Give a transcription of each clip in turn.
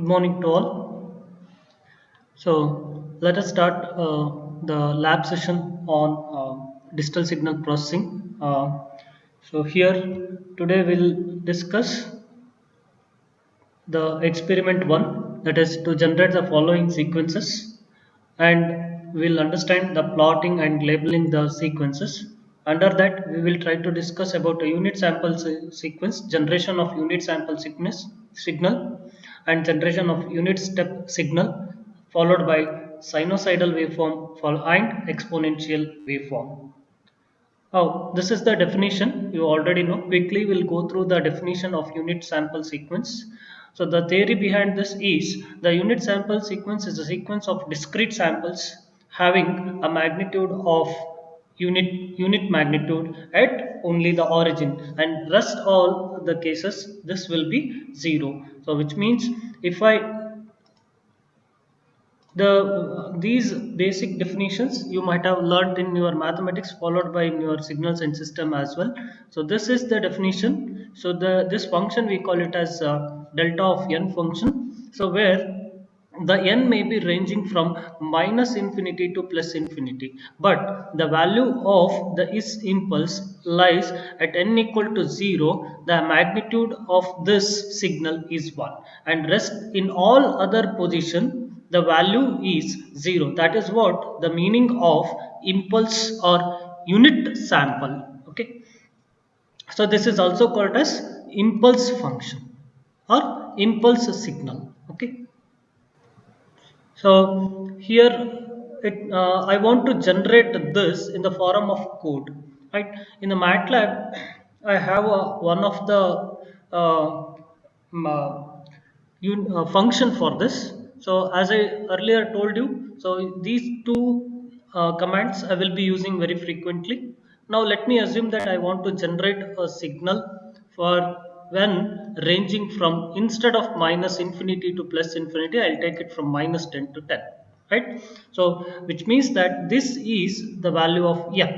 Morning to all. So let us start the lab session on digital signal processing. So here today we'll discuss the experiment one, that is to generate the following sequences, and we'll understand the plotting and labeling the sequences. Under that we will try to discuss about a unit sample sequence, generation of unit sample sequence signal, and generation of unit step signal, followed by sinusoidal waveform and exponential waveform. Oh, this is the definition you already know. Quickly, we'll go through the definition of unit sample sequence. So, the theory behind this is the unit sample sequence is a sequence of discrete samples having a magnitude of unit magnitude at only the origin, and rest all the cases this will be zero. So, which means if I these basic definitions you might have learned in your mathematics, followed by in your signals and system as well. So this is the definition. So this function we call it as delta of n function, so where the n may be ranging from minus infinity to plus infinity, but the value of the is impulse lies at n equal to 0. The magnitude of this signal is 1, and rest in all other position the value is 0. That is what the meaning of impulse or unit sample. Okay, so this is also called as impulse function or impulse signal. Okay, so here I want to generate this in the form of code, right? In the MATLAB, I have one of the function for this. So as I earlier told you, so these two commands I will be using very frequently. Now let me assume that I want to generate a signal for when ranging from, instead of minus infinity to plus infinity, I'll take it from minus 10 to 10, right? So which means that this is the value of m.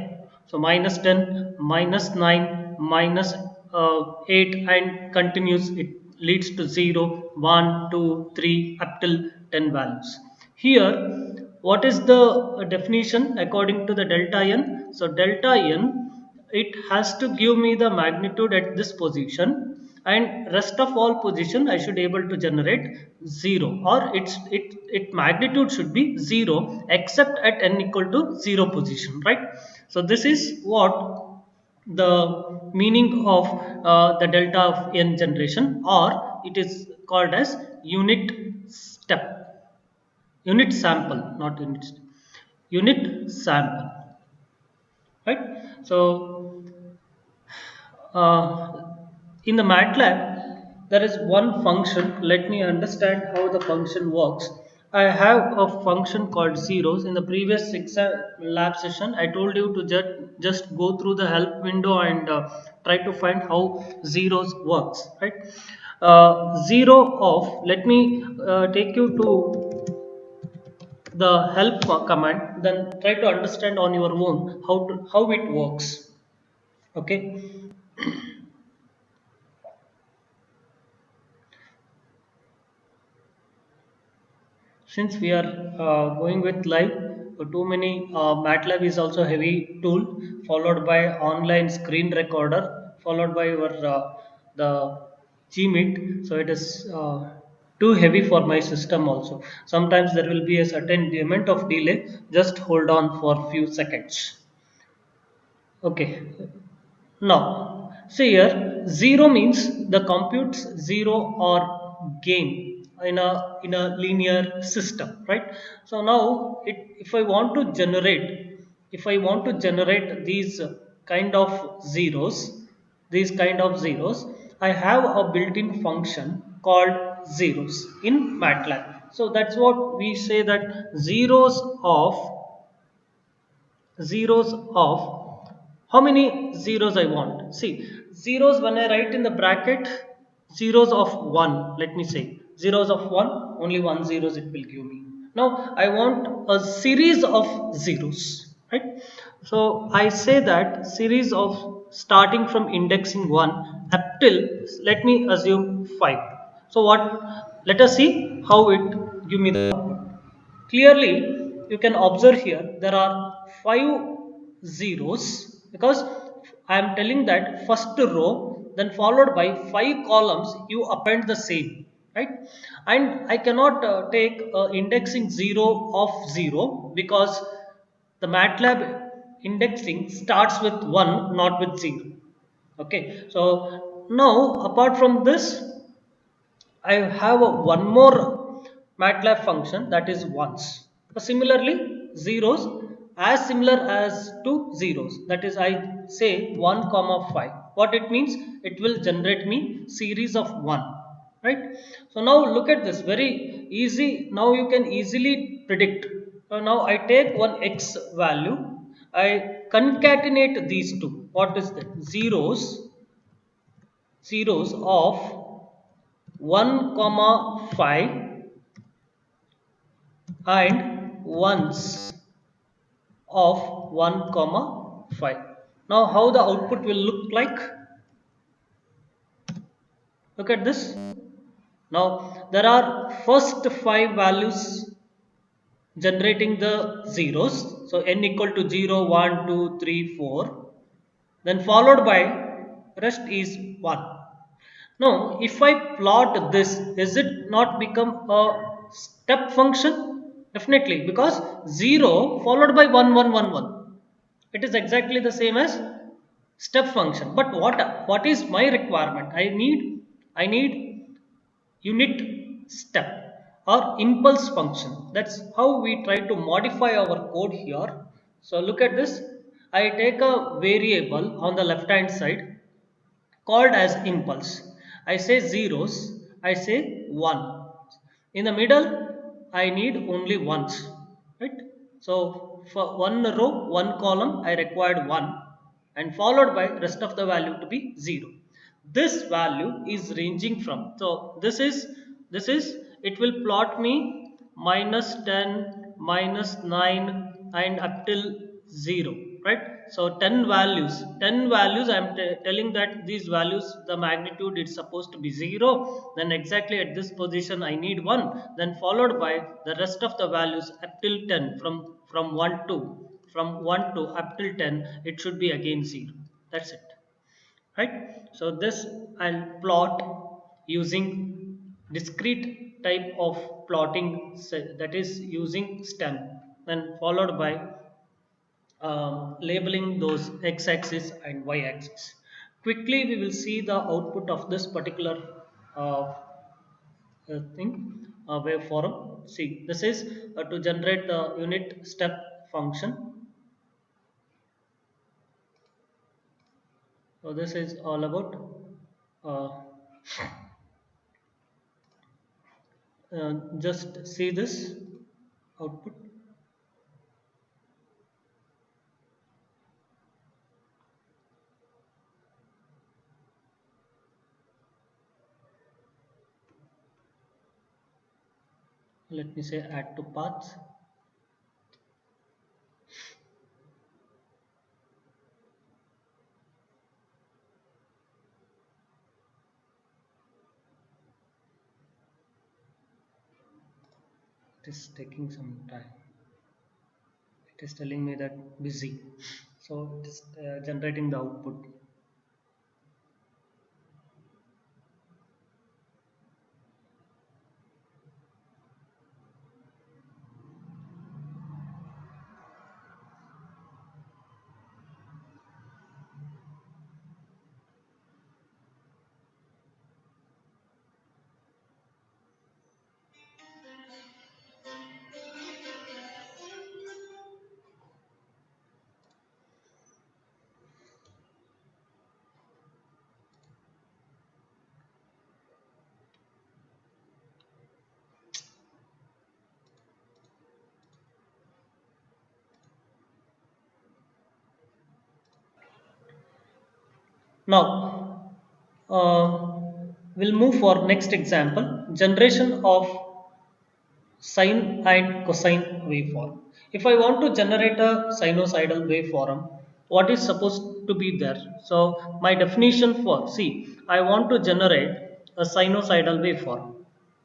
So minus 10, minus 9, minus 8, and continues, it leads to 0, 1, 2, 3 up till 10 values. Here what is the definition according to the delta n? So delta n, it has to give me the magnitude at this position, and rest of all position I should able to generate 0, or its magnitude should be 0 except at n equal to 0 position, right? So this is what the meaning of the delta of n generation, or it is called as unit step, unit sample, not unit sample, right? So in the MATLAB, there is one function. Let me understand how the function works. I have a function called zeros. In the previous lab session, I told you to just go through the help window and try to find how zeros works, right? Zero of, let me take you to the help command, then try to understand on your own how it works. Okay. Since we are going with live, too many MATLAB is also heavy tool, followed by online screen recorder, followed by your the Gmeet. So it is too heavy for my system also. Sometimes there will be a certain amount of delay. Just hold on for few seconds. Okay. Now, see here, 0 means the computes 0 or gain in a linear system, right? So now, if I want to generate, these kind of zeros, I have a built-in function called zeros in MATLAB. So that's what we say, that zeros of how many zeros I want. See, zeros when I write in the bracket, zeros of 1, let me say zeros of 1, only one zeros it will give me. Now I want a series of zeros, right? So I say that series of starting from indexing 1 up till, let me assume 5. So what Let us see how it give me the output. Clearly, you can observe here there are 5 zeros because I am telling that first row then followed by 5 columns you append the same, right? And I cannot take indexing 0 of 0 because the MATLAB indexing starts with 1 not with 0. Okay, so now apart from this I have one more MATLAB function that is ones. Similarly, zeros as similar as to zeros. That is, I say 1 comma 5. What it means? It will generate me series of 1. Right? So now look at this. Very easy. Now you can easily predict. So now I take one x value. I concatenate these two. What is that? Zeros of 1 comma 5 and ones of 1 comma 5. Now how the output will look like? Look at this. Now there are first 5 values generating the zeros. So n equal to 0, 1, 2, 3, 4. Then followed by rest is 1. Now, if I plot this, is it not become a step function? Definitely, because 0 followed by 1, 1, 1, 1. It is exactly the same as step function. But what is my requirement? I need unit step or impulse function. That's how we try to modify our code here. So look at this. I take a variable on the left hand side called as impulse. I say zeros, I say 1. In the middle I need only ones, right? So for one row one column I required 1 and followed by rest of the value to be 0. This value is ranging from, so this is it will plot me -10, -9 and up till 0, right? So 10 values I am telling that these values the magnitude is supposed to be 0, then exactly at this position I need 1, then followed by the rest of the values up till 10, from 1 to from 1 to up till 10 it should be again 0. That's it, right? So this I'll plot using discrete type of plotting, that is using stem, then followed by labeling those x-axis and y-axis. Quickly we will see the output of this particular uh, thing, waveform. See, this is to generate the unit step function. So this is all about uh, just see this output. Let me say add to paths. It is taking some time. It is telling me that busy, so it is generating the output. Now we'll move for next example, generation of sine and cosine waveform. If I want to generate a sinusoidal waveform, what is supposed to be there? So my definition for, see, I want to generate a sinusoidal waveform.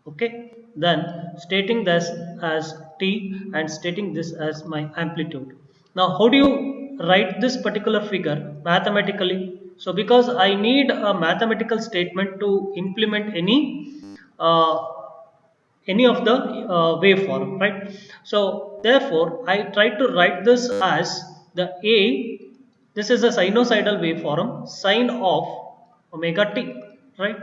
Okay, then stating this as t and stating this as my amplitude. Now how do you write this particular figure mathematically? So because I need a mathematical statement to implement uh, any of the waveform, right? So therefore, I try to write this as the A. This is a sinusoidal waveform, sine of omega t, right?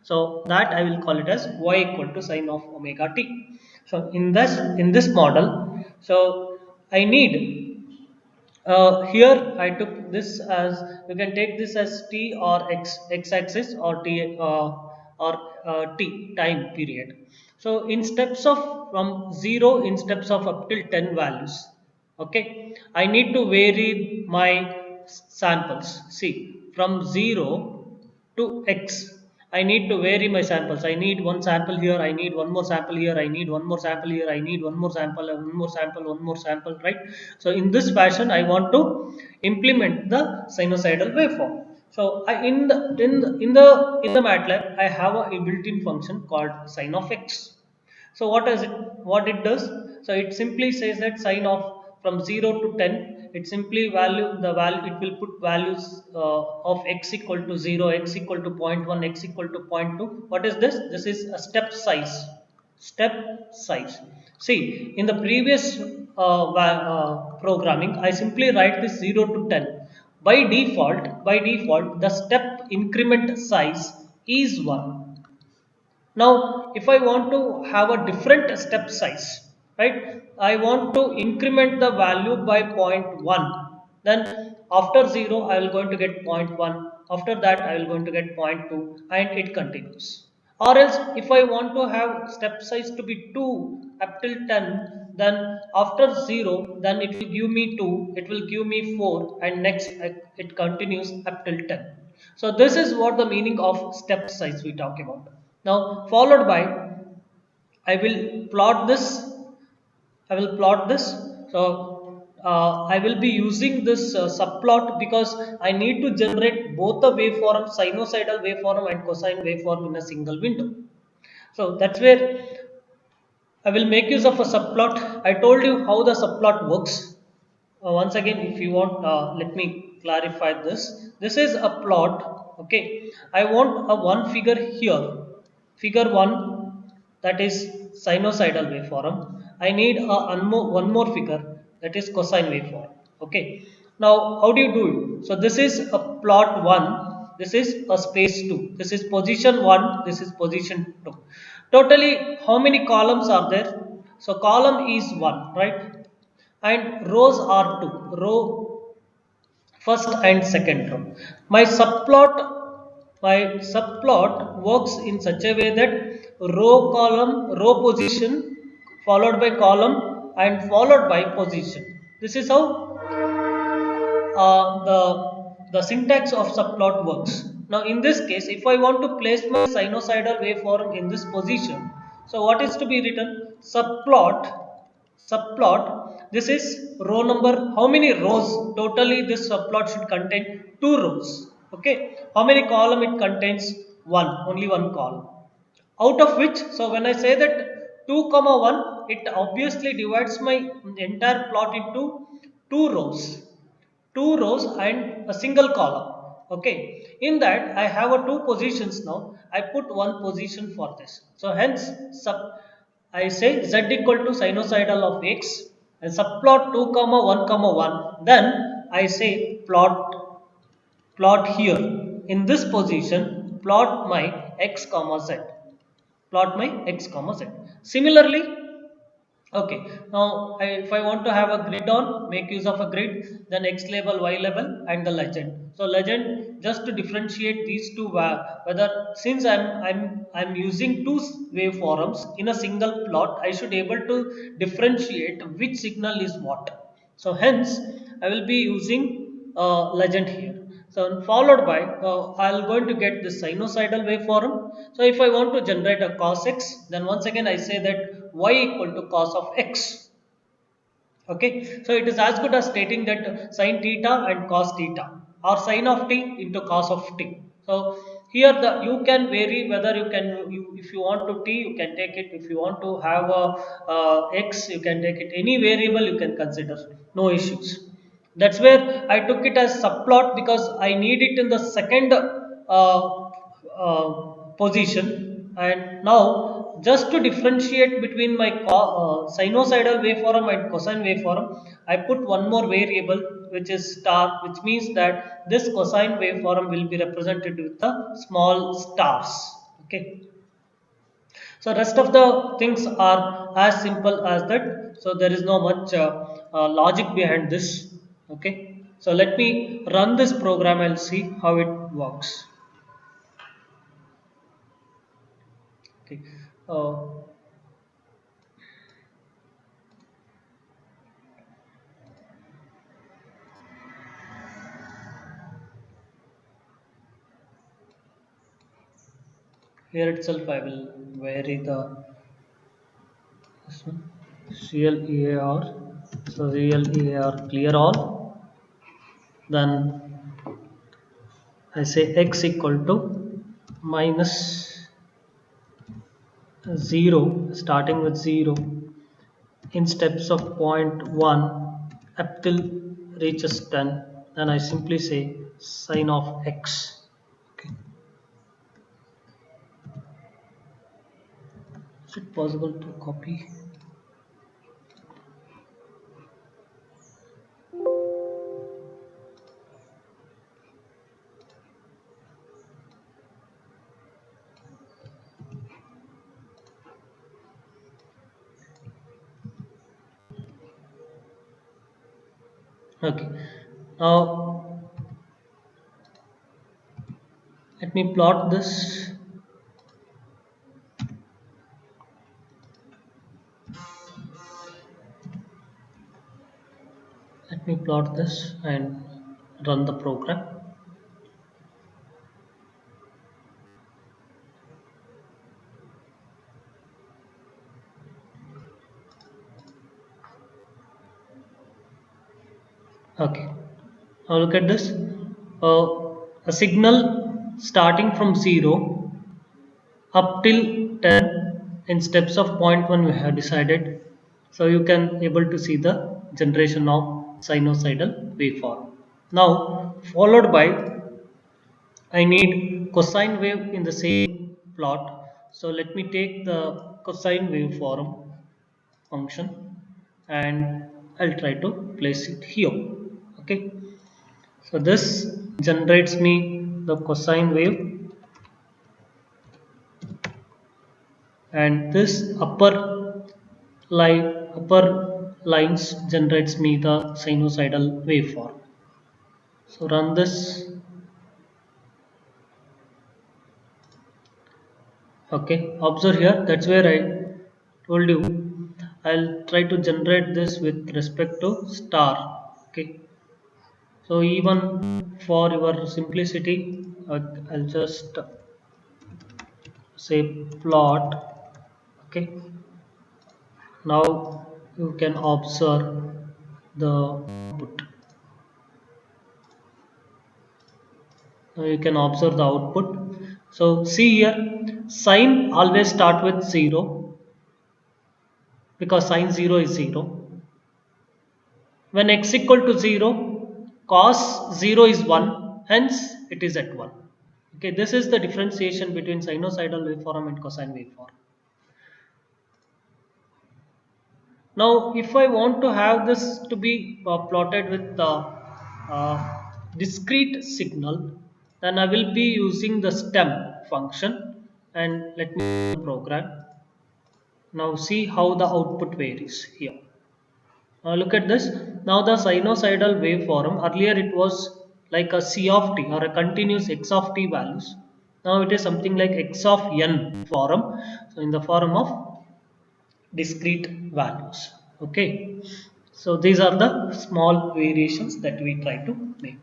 So that I will call it as y equal to sine of omega t. So in this model, so I need here I took this as, you can take this as t or x axis or t or t time period. So in steps of from 0 in steps of up till 10 values. Okay, I need to vary my samples. See, from 0 to x, I need to vary my samples. I need one sample here, I need one more sample here, I need one more sample here, I need one more sample, one more sample, one more sample, right? So in this fashion, I want to implement the sinusoidal waveform. So in the MATLAB, I have a built-in function called sine of x. So what it does? So it simply says that sine of from 0 to 10, it simply value it will put values of x equal to 0, x equal to zero point 0.1, x equal to zero point 0.2. What is this? This is a step size. See, in the previous programming, I simply write this 0 to 10. By default the step increment size is 1. Now, if I want to have a different step size, right, I want to increment the value by zero point 0.1. Then after 0, I will going to get zero point 0.1. After that, I will going to get zero point 0.2, and it continues. Or else, if I want to have step size to be 2 up till 10, then after 0, then it will give me 2, it will give me 4, and next it continues up till 10. So this is what the meaning of step size we talk about. Now followed by, I will plot this. I will plot this. So I will be using this subplot because I need to generate both the waveform, sinusoidal waveform and cosine waveform in a single window. So that's where I will make use of a subplot. I told you how the subplot works. Once again, if you want, let me clarify this. This is a plot. Okay, I want a one figure here. Figure 1, that is sinusoidal waveform. I need one more figure, that is cosine waveform. Okay. Now, how do you do it? So this is a plot 1. This is a space 2. This is position 1. This is position 2. Totally, how many columns are there? So column is 1, right? And rows are 2. Row first and second row. My subplot works in such a way that row position followed by column and followed by position. This is how the syntax of subplot works. Now in this case, if I want to place my sinusoidal waveform in this position, so what is to be written? Subplot, this is row number. How many rows? Totally this subplot should contain 2 rows. Okay, how many column it contains? One, only one column. Out of which, so when I say that 2 comma 1, it obviously divides my entire plot into 2 rows and a single column. Okay, in that I have a 2 positions. Now I put one position for this. So hence I say z equal to sinusoidal of x and subplot 2 comma 1 comma 1. Then I say plot here in this position, plot my x comma z. Plot my x comma z. Similarly, okay, now if I want to have a grid on, make use of a grid, then X label, Y label and the legend. So legend, just to differentiate these two, whether since I'm using two waveforms in a single plot, I should able to differentiate which signal is what. So hence I will be using legend here. So followed by, I'll going to get this sinusoidal waveform. So if I want to generate a cos x, then once again I say that y equal to cos of x. Okay, so it is as good as stating that sine theta and cos theta or sine of t into cos of t. So here the you can vary whether you can if you want to t you can take it, if you want to have a x you can take it, any variable you can consider, no issues. That's where I took it as subplot because I need it in the second position. And now just to differentiate between my sinusoidal waveform and cosine waveform, I put one more variable which is star, which means that this cosine waveform will be represented with the small stars. Okay, so rest of the things are as simple as that, so there is no much logic behind this. Okay, so let me run this program, I'll see how it works. Okay, uh, here itself I will vary the this one, CLEAR. So CLEAR clear all. Then I say x equal to minus 0, starting with 0 in steps of point 1 up till reaches 10. Then I simply say sine of x. Okay. Is it possible to copy? Okay. Now let me plot this. Let me plot this and run the program. Okay, now look at this. A signal starting from 0 up till 10 in steps of point 1 we have decided. So you can able to see the generation of sinusoidal waveform. Now followed by I need cosine wave in the same plot. So let me take the cosine waveform function and I'll try to place it here. Okay, so this generates me the cosine wave, and this line upper lines generates me the sinusoidal waveform. So run this. Okay, observe here. That's where I told you I'll try to generate this with respect to star. Okay, so even for your simplicity, I'll just say plot. Okay, now you can observe the output. Now you can observe the output. So see here, sine always start with 0 because sine 0 is 0. When x equal to 0, cos 0 is 1, hence it is at 1. Okay, this is the differentiation between sinusoidal waveform and cosine waveform. Now, if I want to have this to be plotted with the discrete signal, then I will be using the stem function, and let me program. Now see how the output varies here. Look at this. Now the sinusoidal waveform, earlier it was like a c of t or a continuous x of t values. Now it is something like x of n form. So in the form of discrete values. Okay, so these are the small variations that we try to make.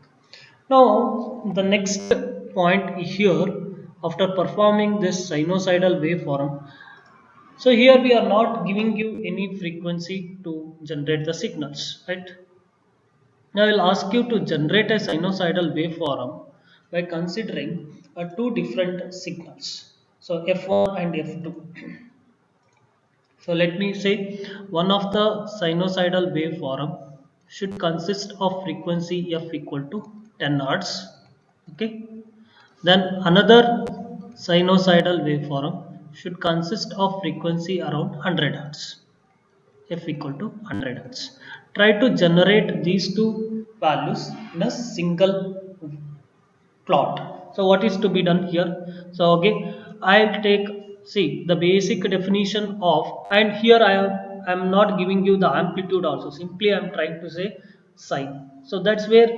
Now the next point here, after performing this sinusoidal waveform, so here we are not giving you any frequency to generate the signals, right? Now I will ask you to generate a sinusoidal waveform by considering two different signals, so f1 and f2. So let me say one of the sinusoidal waveform should consist of frequency f equal to 10 hertz. Okay. Then another sinusoidal waveform should consist of frequency around 100 hertz, f equal to 100 hertz. Try to generate these two values in a single plot. So what is to be done here? So again, I'll take, see the basic definition of, and here I'm not giving you the amplitude also. Simply I'm trying to say sine. So that's where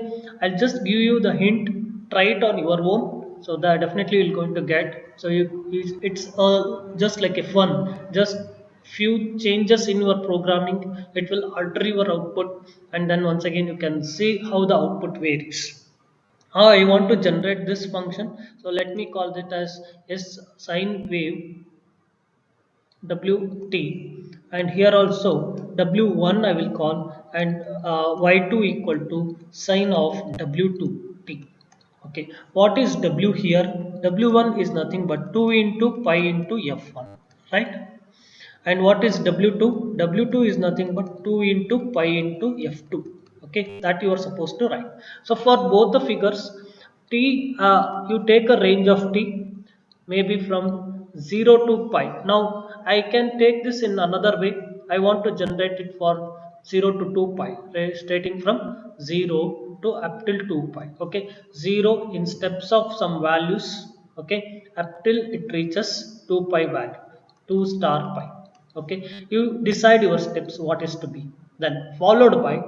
I'll just give you the hint. Try it on your own. So that definitely you're going to get. So it's just like a fun. Just few changes in your programming. It will alter your output, and then once again you can see how the output varies. I want to generate this function, so let me call it as s sine wave wt, and here also w1 I will call, and y2 equal to sine of w2t. Okay, what is w here? W1 is nothing but 2 into pi into f1, right? And what is W2? W2 is nothing but 2 into pi into F2. Okay, that you are supposed to write. So for both the figures, T, you take a range of T, maybe from 0 to pi. Now I can take this in another way. I want to generate it for 0 to 2 pi, right? Starting from 0 to up till 2 pi. Okay, 0 in steps of some values. Okay, up till it reaches 2 pi value, 2 star pi. Okay, you decide your steps what is to be, then followed by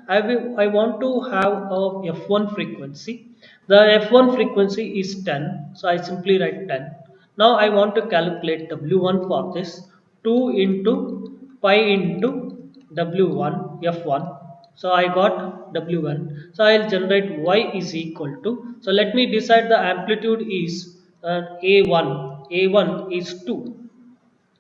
I want to have a f1 frequency. The f1 frequency is 10, so I simply write 10. Now I want to calculate w1 for this. 2 into pi into w1 f1. So I got w1. So I'll generate y is equal to, so let me decide the amplitude is a1. A1 is 2.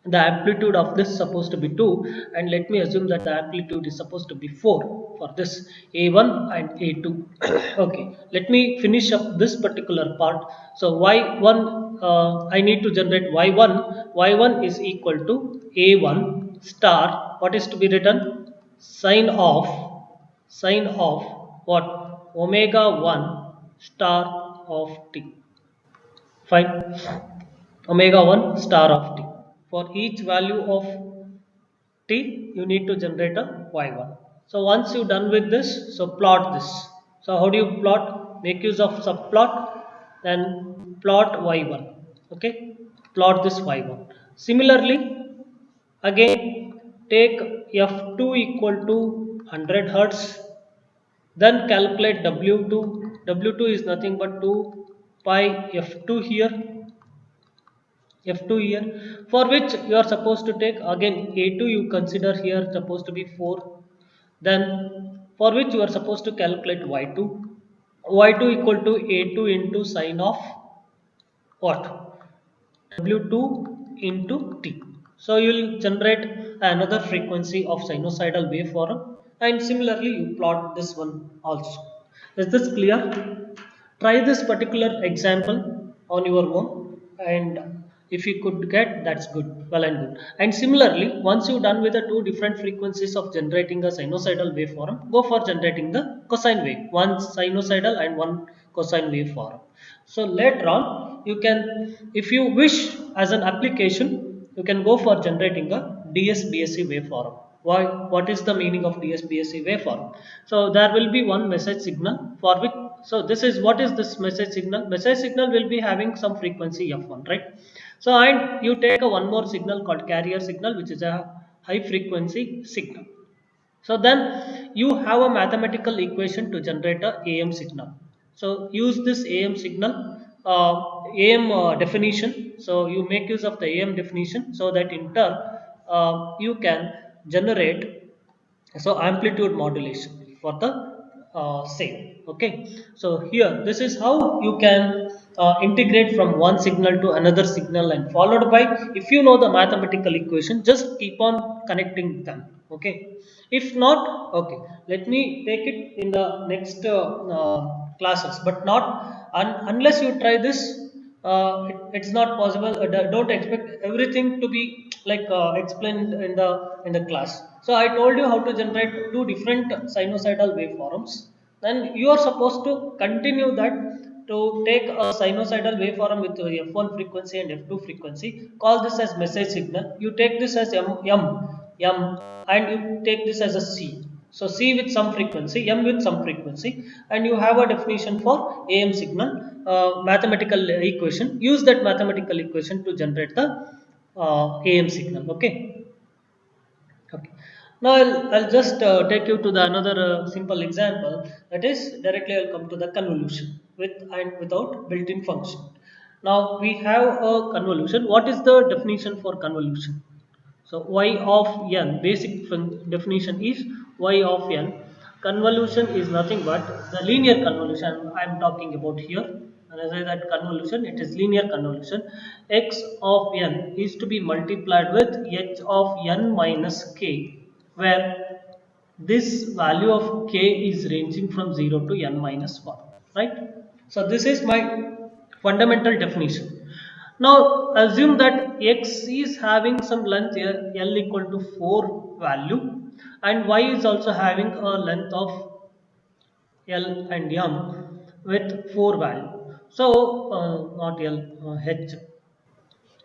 The amplitude of this is supposed to be 2, and let me assume that the amplitude is supposed to be 4 for this a1 and a2. Okay, let me finish up this particular part. So y1, I need to generate y1. Y1 is equal to a1 star, what is to be written, sine of, sine of what, omega 1 star of t. Fine, omega 1 star of t. For each value of t, you need to generate a y1. So once you're done with this, so plot this. So how do you plot? Make use of subplot, then plot y1. Okay, plot this y1. Similarly, again take f2 equal to 100 hertz, then calculate w2. W2 is nothing but 2 pi f2 here, f2 here, for which you are supposed to take again a2, you consider here supposed to be 4, then for which you are supposed to calculate y2. Y2 equal to a2 into sine of what, w2 into t. So you will generate another frequency of sinusoidal waveform, and similarly you plot this one also. Is this clear? Try this particular example on your own, and if you could get, that's good, well and good. And similarly, once you're done with the two different frequencies of generating a sinusoidal waveform, go for generating the cosine wave, one sinusoidal and one cosine waveform. So later on you can, if you wish, as an application, you can go for generating a ds-bsc waveform. Why? What is the meaning of ds-bsc waveform? So there will be one message signal for which, so this is, what is this message signal? Message signal will be having some frequency f1, right? So and you take a one more signal called carrier signal, which is a high frequency signal. So then you have a mathematical equation to generate a AM signal. So use this AM signal, AM definition. So you make use of the AM definition, so that in turn you can generate, so amplitude modulation for the same. Okay, so here this is how you can integrate from one signal to another signal, and followed by, if you know the mathematical equation, just keep on connecting them. Okay, if not, okay, let me take it in the next classes, but not Unless you try this, it's not possible. Don't expect everything to be like explained in the class. So I told you how to generate two different sinusoidal waveforms. Then you are supposed to continue that to take a sinusoidal waveform with f1 frequency and f2 frequency. Call this as message signal. You take this as m, and you take this as a c. So C with some frequency, M with some frequency, and you have a definition for AM signal, mathematical equation. Use that mathematical equation to generate the AM signal. Okay. Okay. Now I'll just take you to the another simple example. That is directly I'll come to the convolution with and without built-in function. Now we have a convolution. What is the definition for convolution? So y of n, basic definition is y of n. Convolution is nothing but the linear convolution I am talking about here. When I say that convolution, it is linear convolution. X of n is to be multiplied with h of n minus k, where this value of k is ranging from 0 to n minus 1, right? So this is my fundamental definition. Now assume that x is having some length here l equal to 4 value, and y is also having a length of l and m with 4 value. So not l, h.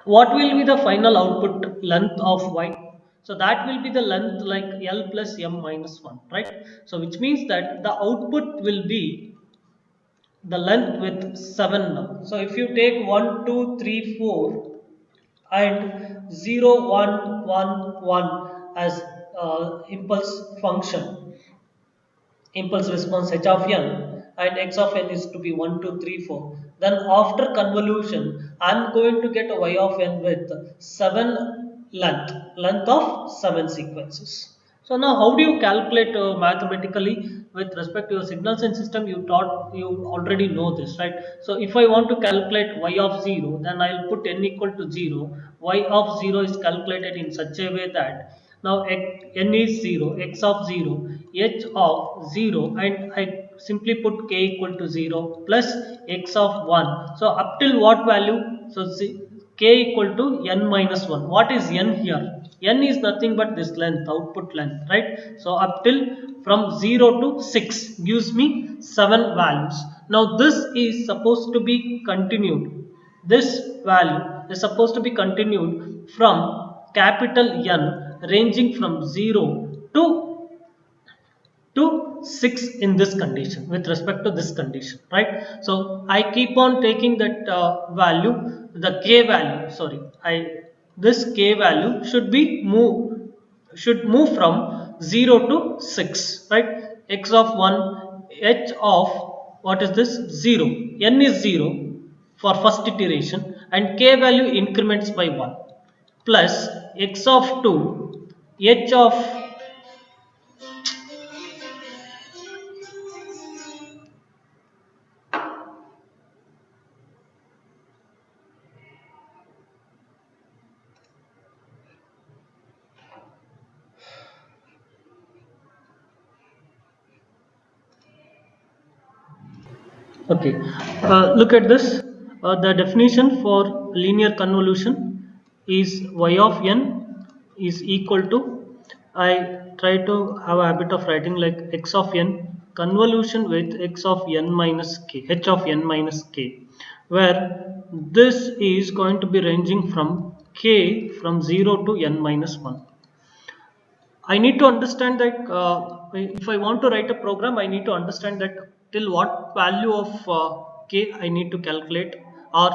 What will be the final output length of y? So that will be the length like l plus m minus 1, right? So which means that the output will be the length with 7 now. So if you take 1 2 3 4 and 0 1 1 1 as impulse function, impulse response h of n, and x of n is to be 1 2 3 4, then after convolution I'm going to get a y of n with 7 length of 7 sequences. So now how do you calculate mathematically with respect to your signals and system? You already know this, right? So if I want to calculate y of 0, then I'll put n equal to 0. Y of 0 is calculated in such a way that now n is 0, x of 0, h of 0, and I simply put k equal to 0 plus x of 1. So up till what value? So see, k equal to n minus 1. What is n here? N is nothing but this length, output length, right? So up till from 0 to 6 gives me 7 values. Now this is supposed to be continued. This value is supposed to be continued from capital N ranging from 0 to 6 in this condition, with respect to this condition, right? So I keep on taking that value, the k value, sorry, this k value should move from 0 to 6, right? X of 1, h of what is this? 0. N is 0 for first iteration, and k value increments by 1, plus x of 2, h of, okay, look at this. The definition for linear convolution is y of n is equal to, I try to have a habit of writing like x of n convolution with x of n minus k, h of n minus k, where this is going to be ranging from k from 0 to n minus 1. I need to understand that if I want to write a program, I need to understand that till what value of k I need to calculate, or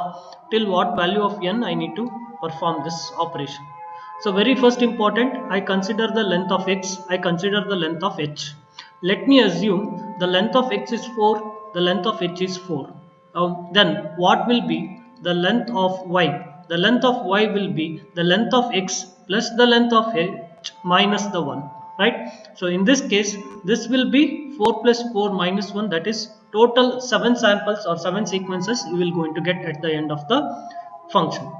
till what value of n I need to perform this operation. So very first important, I consider the length of x, I consider the length of h. Let me assume the length of x is 4, the length of h is 4. Then what will be the length of y? The length of y will be the length of x plus the length of h minus the 1, right? So in this case, this will be 4 plus 4 minus 1, that is total 7 samples or 7 sequences you will going to get at the end of the function.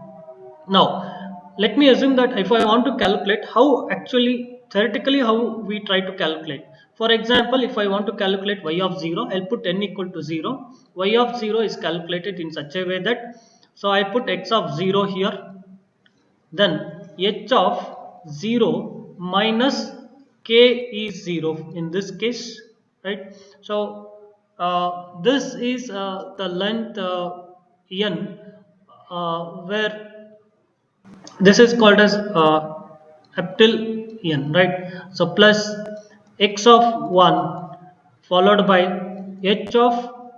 Now let me assume that if I want to calculate how actually theoretically how we try to calculate, For example, if I want to calculate y of 0, I'll put n equal to 0. Y of 0 is calculated in such a way that, so I put x of 0 here, then h of 0 minus k is 0 in this case, right? So this is the length n, where this is called as up till n, right? So plus x of 1 followed by h of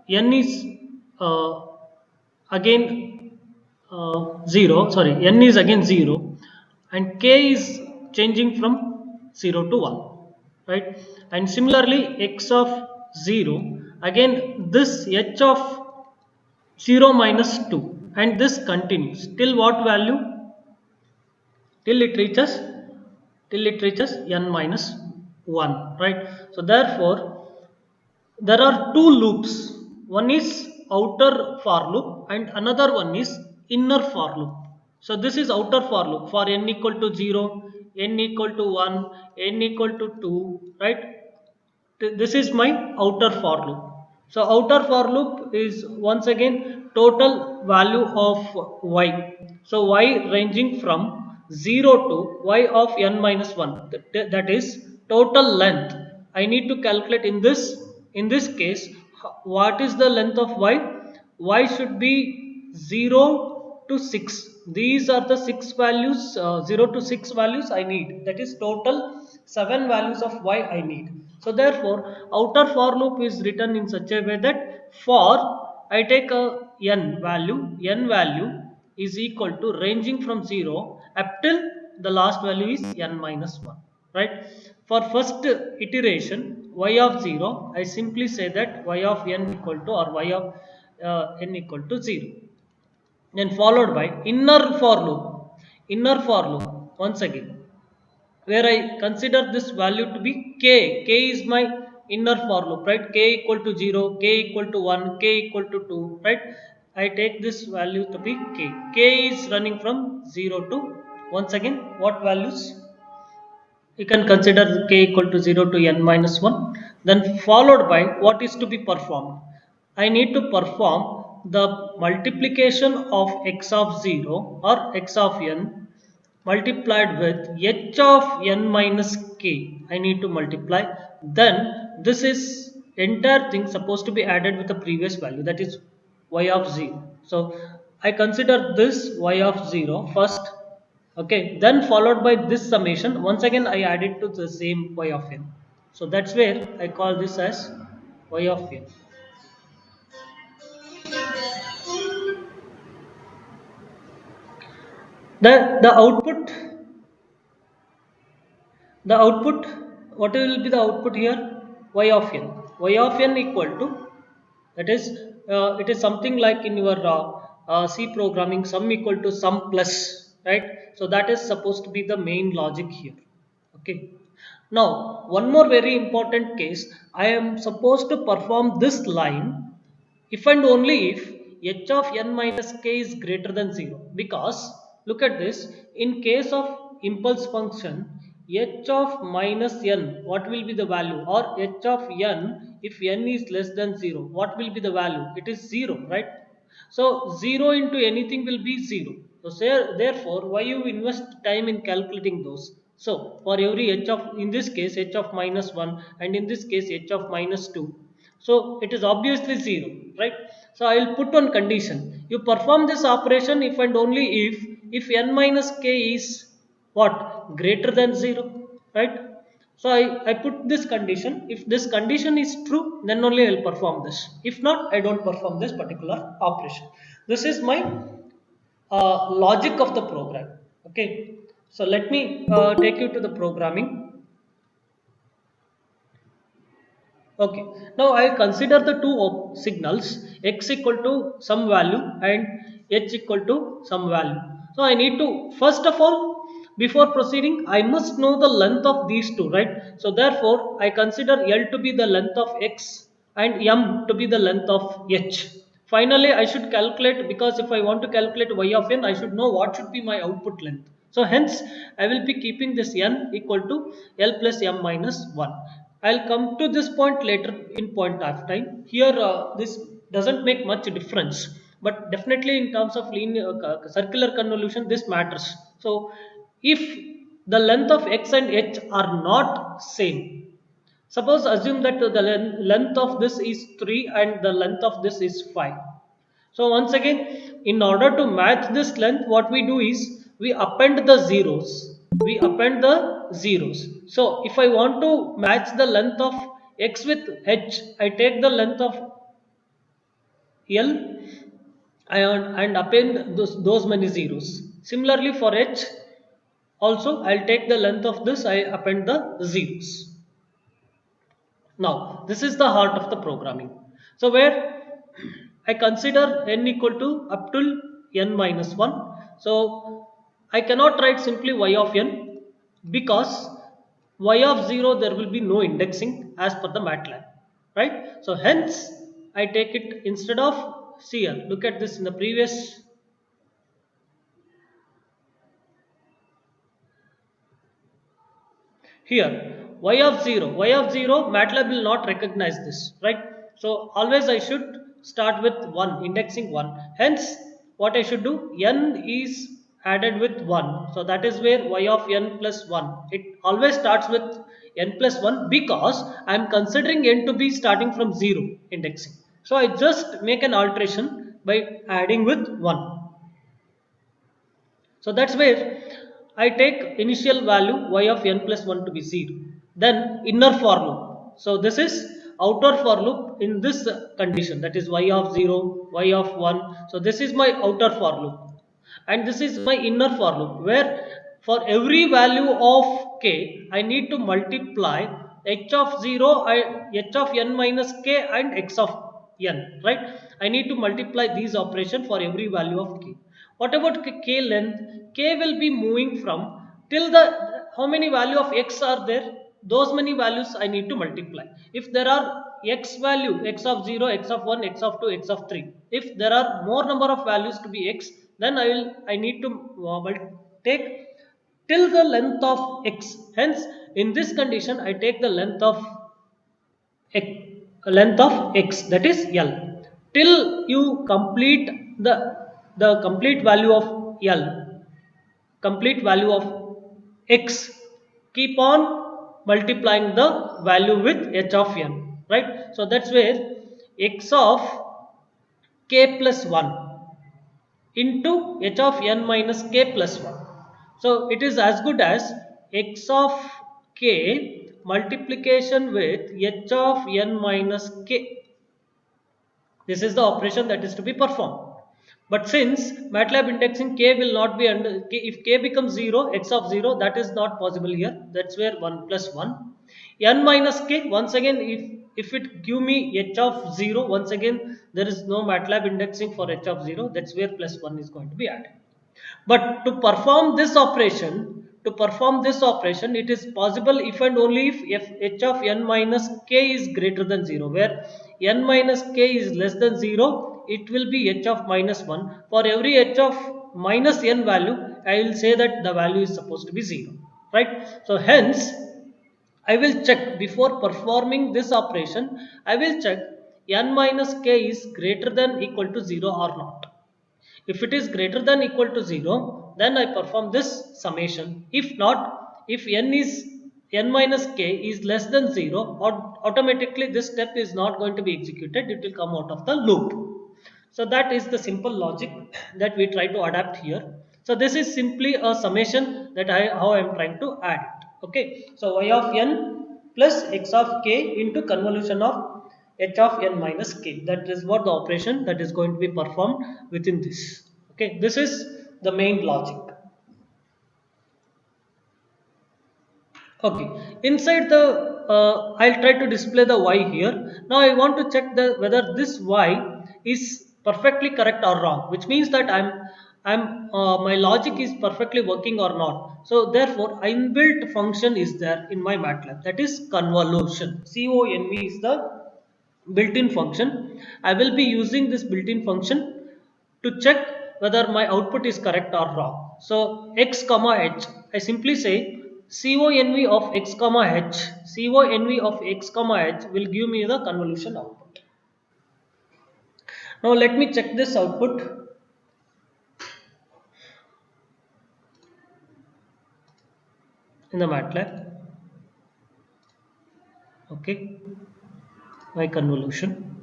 n is uh, again 0, sorry, n is again 0, and k is changing from 0 to 1, right? And similarly x of 0, again this h of 0 minus 2, and this continues till what value? till it reaches till it reaches n minus 1, right? So therefore there are two loops. One is outer for loop and another one is inner for loop. So this is outer for loop for n equal to 0, n equal to 1, n equal to 2, right? This is my outer for loop. So outer for loop is once again total value of y. So y ranging from 0 to y of n minus 1, that is total length. I need to calculate in this case what is the length of y. Y should be 0 to 6. These are the 6 values, 0 to 6 values I need, that is total 7 values of y I need. So therefore outer for loop is written in such a way that for I take a n value is equal to ranging from 0 up till the last value is n minus 1, right? For first iteration y of 0, I simply say that y of n equal to, or y of n equal to 0, then followed by inner for loop once again, where I consider this value to be k. K is my inner for loop, right? K equal to 0, k equal to 1, k equal to 2, right? I take this value to be k. K is running from 0 to, once again, what values? You can consider k equal to 0 to n minus 1, then followed by what is to be performed. I need to perform the multiplication of x of 0 or x of n multiplied with h of n minus k. I need to multiply, then this is entire thing supposed to be added with the previous value, that is y of 0. So I consider this y of 0 first, okay, then followed by this summation. Once again I add it to the same y of n, so that's where I call this as y of n. The output, what will be the output here? Y of n. Y of n equal to, that is it is something like in your C programming, sum equal to sum plus, right? So that is supposed to be the main logic here, okay. Now one more very important case, I am supposed to perform this line if and only if h of n minus k is greater than 0, because look at this, in case of impulse function h of minus n, what will be the value? Or h of n, if n is less than 0, what will be the value? It is 0, right? So 0 into anything will be 0. So therefore why you invest time in calculating those? So for every h of, in this case h of minus 1, and in this case h of minus 2, so it is obviously 0, right? So I will put on condition, you perform this operation if and only if n minus k is what? Greater than 0, right? So I put this condition. If this condition is true, then only I will perform this. If not, I don't perform this particular operation. This is my logic of the program, okay. So let me take you to the programming. Okay, now I consider the two signals, x equal to some value and h equal to some value. So I need to, first of all, before proceeding, I must know the length of these two, right? So therefore I consider L to be the length of x and M to be the length of h. Finally I should calculate, because if I want to calculate y of n, I should know what should be my output length. So hence I will be keeping this n equal to L plus M minus 1. I'll come to this point later in point of time. Here, this doesn't make much difference, but definitely in terms of linear circular convolution, this matters. So, if the length of x and h are not same, suppose assume that the length of this is 3 and the length of this is 5. So once again, in order to match this length, what we do is we append the zeros. We append the zeros. So if I want to match the length of x with h, I take the length of L and append those many zeros. Similarly for h, also I'll take the length of this, I append the zeros. Now, this is the heart of the programming. So, where I consider n equal to up to n minus 1. So, I cannot write simply y of n because y of 0 there will be no indexing as per the MATLAB, right? So, hence I take it instead of, see here, look at this in the previous. Here, y of 0, MATLAB will not recognize this, right? So, always I should start with 1, indexing 1. Hence, what I should do, n is added with 1. So, that is where y of n plus 1. It always starts with n plus 1 because I am considering n to be starting from 0 indexing. So, I just make an alteration by adding with 1. So that's where I take initial value y of n plus 1 to be 0. Then inner for loop. So this is outer for loop in this condition, that is y of 0, y of 1. So this is my outer for loop. And this is my inner for loop where for every value of k, I need to multiply h of 0, h of n minus k and x of n, right? I need to multiply these operations for every value of k. What about k length? K will be moving from till the how many value of x are there? Those many values I need to multiply. If there are x value, x of 0, x of 1, x of 2, x of 3. If there are more number of values to be x, then I need to take till the length of x. Hence, in this condition, I take the x, length of x, that is L, till you complete the complete value of L, complete value of x, keep on multiplying the value with h of n, right? So that's where x of k plus 1 into h of n minus k plus 1. So it is as good as x of k multiplication with h of n minus k. This is the operation that is to be performed. But since MATLAB indexing k will not be under, if k becomes 0, x of 0, that is not possible here. That's where 1 plus 1. N minus k, once again, if it give me h of 0, once again, there is no MATLAB indexing for h of 0. That's where plus 1 is going to be added. But to perform this operation, it is possible if and only if h of n minus k is greater than 0, where n minus k is less than 0, it will be h of minus 1. For every h of minus n value, I will say that the value is supposed to be 0, right? So hence, I will check before performing this operation, I will check n minus k is greater than equal to 0 or not. If it is greater than equal to 0, then I perform this summation. If not, if n minus k is less than 0, automatically this step is not going to be executed. It will come out of the loop. So that is the simple logic that we try to adapt here. So this is simply a summation that how I am trying to add it. Okay. So y of n plus x of k into convolution of h of n minus k. That is what the operation that is going to be performed within this. Okay, this is the main logic. Okay, inside the I'll try to display the y here. Now I want to check whether this y is perfectly correct or wrong, which means that my logic is perfectly working or not. So therefore, inbuilt function is there in my MATLAB, that is convolution. CONV is the built-in function. I will be using this built-in function to check whether my output is correct or wrong. So x comma h, I simply say conv of x comma h, conv of x comma h will give me the convolution output. Now let me check this output in the MATLAB. Okay, my convolution.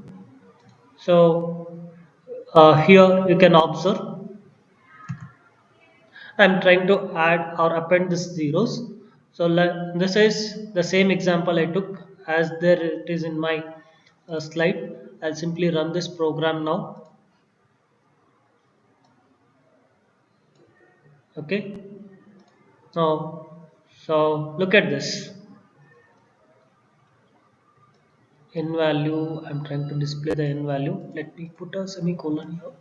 So here you can observe I'm trying to add or append these zeros. So this is the same example I took as there it is in my slide. I'll simply run this program now. Okay. Now, so look at this. N value, I'm trying to display the N value. Let me put a semicolon here.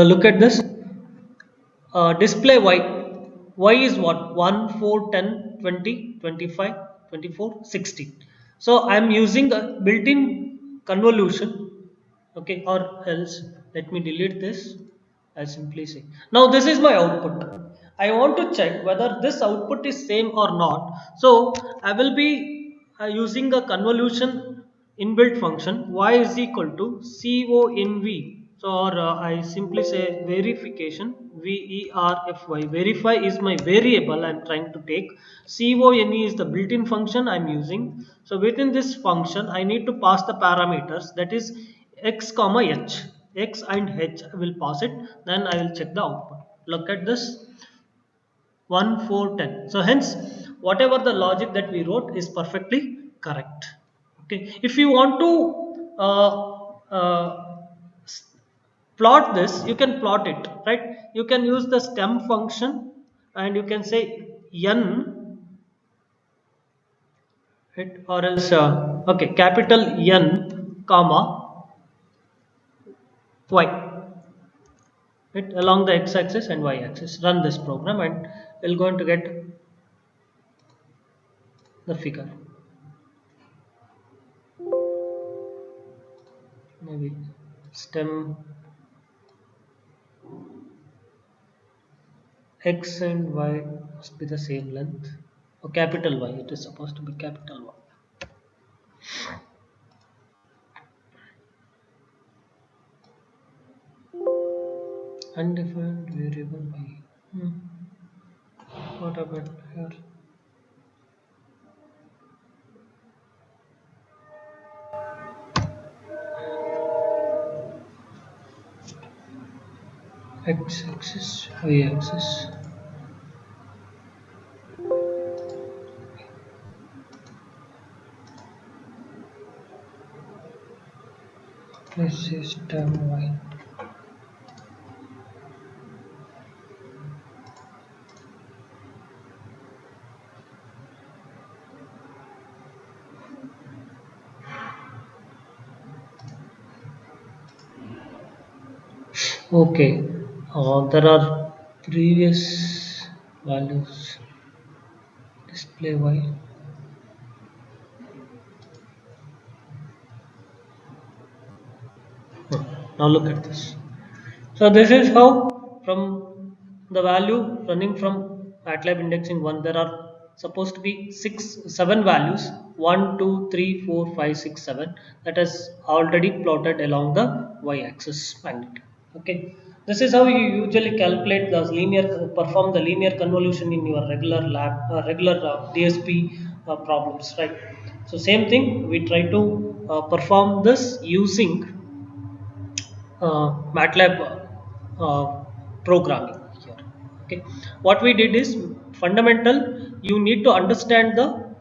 Look at this. Display y. Y is what? 1, 4, 10, 20, 25, 24, 16. So I'm using a built-in convolution. Okay, or else let me delete this. I'll simply say. Now this is my output. I want to check whether this output is same or not. So I will be using a convolution inbuilt function y is equal to conv. So or I simply say verification verify. Verify is my variable I'm trying to take. Con is the built-in function I'm using. So within this function I need to pass the parameters, that is x comma h. X and h I will pass it, then I will check the output. Look at this. 1, 4, 10. So hence whatever the logic that we wrote is perfectly correct. Okay, if you want to plot this, you can plot it, right? You can use the stem function and you can say n, right? Or else okay, capital N comma y, right, along the x-axis and y-axis. Run this program and we're going to get the figure. Maybe stem x and y must be the same length, or capital Y, it is supposed to be capital Y. Undefined variable y. What about here? X-axis, y-axis. This is stem y. Okay, there are previous values. Display y. Now look at this. So this is how from the value running from MATLAB indexing 1, there are supposed to be 7 values, 1, 2, 3, 4, 5, 6, 7, that is already plotted along the y-axis magnitude. Okay, this is how you usually calculate the linear, perform the linear convolution in your regular lab, regular DSP problems, right? So same thing, we try to perform this using MATLAB programming here. Okay, what we did is fundamental. You need to understand the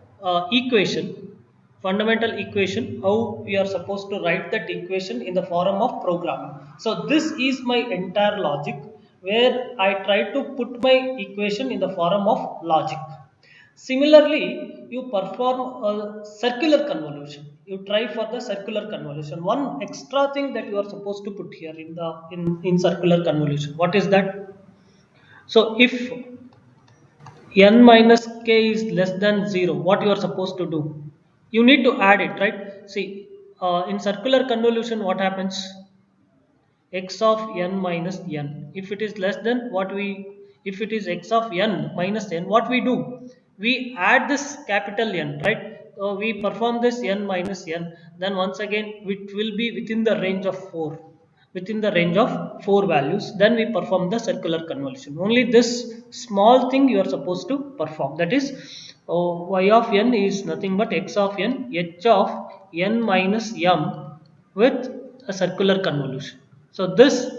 equation, fundamental equation, how we are supposed to write that equation in the form of programming. So this is my entire logic where I try to put my equation in the form of logic. Similarly, you perform a circular convolution. You try for the circular convolution. One extra thing that you are supposed to put here in the in circular convolution. What is that? So if n minus k is less than 0, what you are supposed to do? You need to add it, right? See, in circular convolution, what happens? X of n minus n. If it is less than what we if it is x of n minus n, what we do? We add this capital N, right? So we perform this n minus n, then once again it will be within the range of 4, within the range of 4 values, then we perform the circular convolution. Only this small thing you are supposed to perform, that is, y of n is nothing but x of n h of n minus m with a circular convolution. So this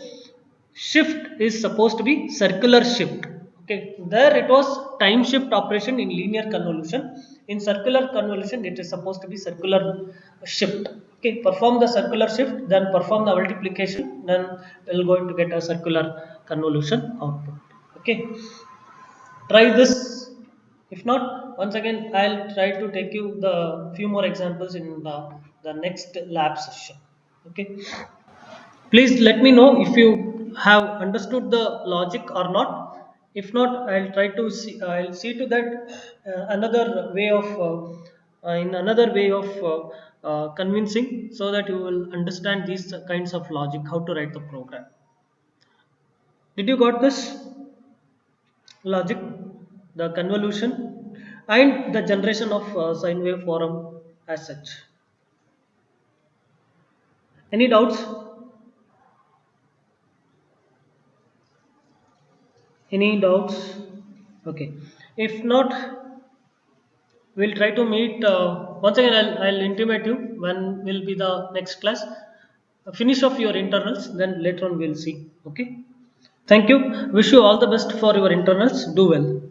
shift is supposed to be circular shift. Okay, there it was time shift operation in linear convolution. In circular convolution it is supposed to be circular shift. Okay, perform the circular shift, then perform the multiplication, then we're going to get a circular convolution output. Okay, try this. If not, once again I'll try to take you the few more examples in the next lab session. Okay, please let me know if you have understood the logic or not. If not, I'll try to see, I'll see to that another way of in another way of convincing, so that you will understand these kinds of logic, how to write the program. Did you got this logic, the convolution and the generation of sine wave form as such? Any doubts? Any doubts? Okay, if not, we'll try to meet once again. I'll intimate you when will be the next class. Finish off your internals, then later on we'll see. Okay, thank you. Wish you all the best for your internals. Do well.